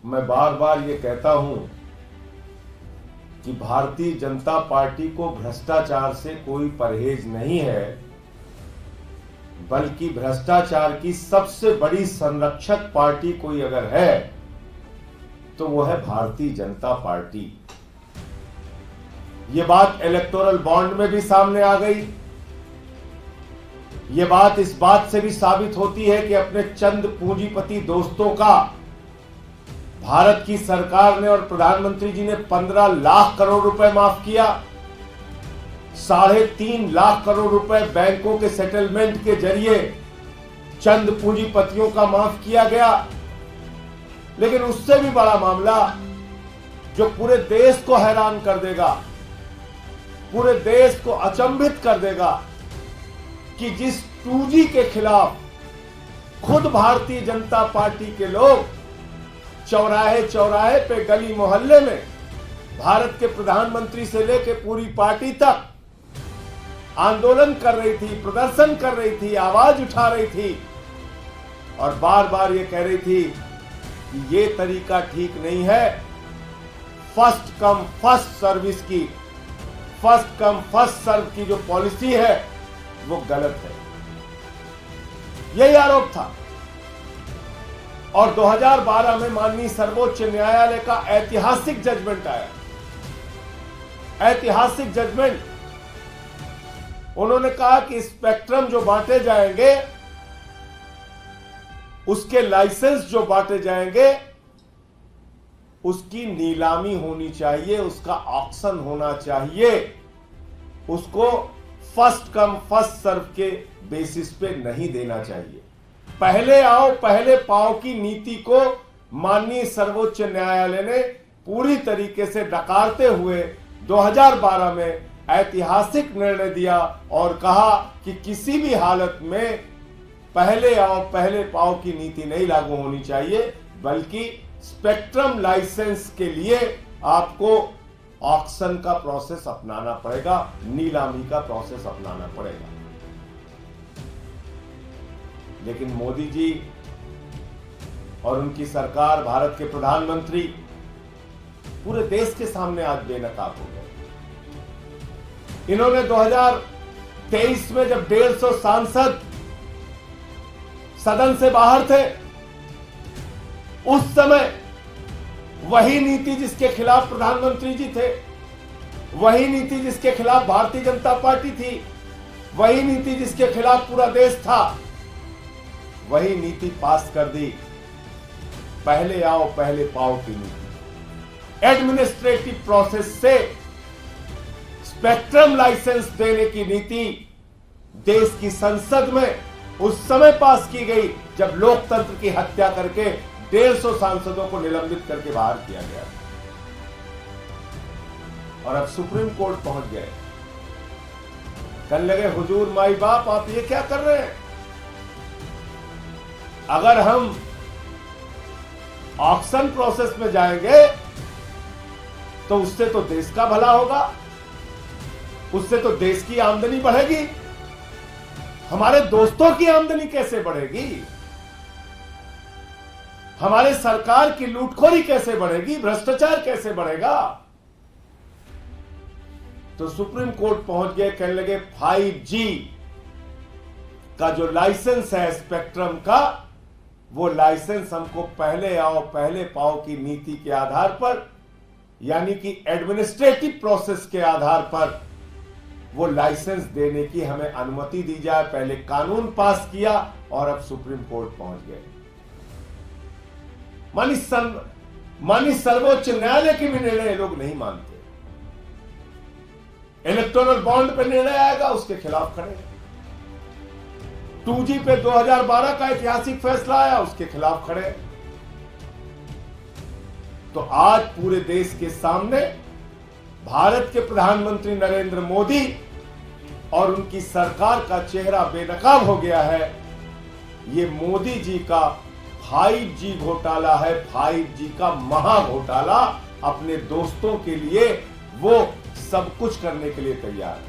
मैं बार बार ये कहता हूं कि भारतीय जनता पार्टी को भ्रष्टाचार से कोई परहेज नहीं है, बल्कि भ्रष्टाचार की सबसे बड़ी संरक्षक पार्टी कोई अगर है तो वो है भारतीय जनता पार्टी। ये बात इलेक्टोरल बॉन्ड में भी सामने आ गई। ये बात इस बात से भी साबित होती है कि अपने चंद पूंजीपति दोस्तों का भारत की सरकार ने और प्रधानमंत्री जी ने 15 लाख करोड़ रुपए माफ किया। 3.5 लाख करोड़ रुपए बैंकों के सेटलमेंट के जरिए चंद पूंजीपतियों का माफ किया गया। लेकिन उससे भी बड़ा मामला जो पूरे देश को हैरान कर देगा, पूरे देश को अचंभित कर देगा कि जिस 2G के खिलाफ खुद भारतीय जनता पार्टी के लोग चौराहे चौराहे पे, गली मोहल्ले में भारत के प्रधानमंत्री से लेकर पूरी पार्टी तक आंदोलन कर रही थी, प्रदर्शन कर रही थी, आवाज उठा रही थी और बार बार ये कह रही थी कि ये तरीका ठीक नहीं है। फर्स्ट कम फर्स्ट सर्विस की, फर्स्ट कम फर्स्ट सर्व की जो पॉलिसी है वो गलत है, यही आरोप था। और 2012 में माननीय सर्वोच्च न्यायालय का ऐतिहासिक जजमेंट आया, ऐतिहासिक जजमेंट। उन्होंने कहा कि स्पेक्ट्रम जो बांटे जाएंगे, उसके लाइसेंस जो बांटे जाएंगे, उसकी नीलामी होनी चाहिए, उसका ऑक्शन होना चाहिए, उसको फर्स्ट कम फर्स्ट सर्व के बेसिस पे नहीं देना चाहिए। पहले आओ पहले पाओ की नीति को माननीय सर्वोच्च न्यायालय ने पूरी तरीके से नकारते हुए 2012 में ऐतिहासिक निर्णय दिया और कहा कि किसी भी हालत में पहले आओ पहले पाओ की नीति नहीं लागू होनी चाहिए, बल्कि स्पेक्ट्रम लाइसेंस के लिए आपको ऑक्शन का प्रोसेस अपनाना पड़ेगा, नीलामी का प्रोसेस अपनाना पड़ेगा। लेकिन मोदी जी और उनकी सरकार, भारत के प्रधानमंत्री पूरे देश के सामने आज बेनकाब हो गए। इन्होंने 2023 में जब 150 सांसद सदन से बाहर थे, उस समय वही नीति जिसके खिलाफ प्रधानमंत्री जी थे, वही नीति जिसके खिलाफ भारतीय जनता पार्टी थी, वही नीति जिसके खिलाफ पूरा देश था, वही नीति पास कर दी, पहले आओ पहले पाओ की नीति। एडमिनिस्ट्रेटिव प्रोसेस से स्पेक्ट्रम लाइसेंस देने की नीति देश की संसद में उस समय पास की गई जब लोकतंत्र की हत्या करके 150 सांसदों को निलंबित करके बाहर किया गया। और अब सुप्रीम कोर्ट पहुंच गए। कहने लगे हुजूर माई बाप, आप ये क्या कर रहे हैं? अगर हम ऑक्शन प्रोसेस में जाएंगे तो उससे तो देश का भला होगा, उससे तो देश की आमदनी बढ़ेगी। हमारे दोस्तों की आमदनी कैसे बढ़ेगी? हमारे सरकार की लूटखोरी कैसे बढ़ेगी? भ्रष्टाचार कैसे बढ़ेगा? तो सुप्रीम कोर्ट पहुंच गए। कहने लगे 5G का जो लाइसेंस है स्पेक्ट्रम का, वो लाइसेंस हमको पहले आओ पहले पाओ की नीति के आधार पर, यानी कि एडमिनिस्ट्रेटिव प्रोसेस के आधार पर वो लाइसेंस देने की हमें अनुमति दी जाए। पहले कानून पास किया और अब सुप्रीम कोर्ट पहुंच गए। मानी सर्वोच्च न्यायालय के भी निर्णय लोग नहीं मानते। इलेक्टोरल बॉन्ड पे निर्णय आएगा, उसके खिलाफ खड़े। 2G पे 2012 का ऐतिहासिक फैसला आया, उसके खिलाफ खड़े। तो आज पूरे देश के सामने भारत के प्रधानमंत्री नरेंद्र मोदी और उनकी सरकार का चेहरा बेनकाब हो गया है। ये मोदी जी का 5G घोटाला है, 5G का महा घोटाला। अपने दोस्तों के लिए वो सब कुछ करने के लिए तैयार है।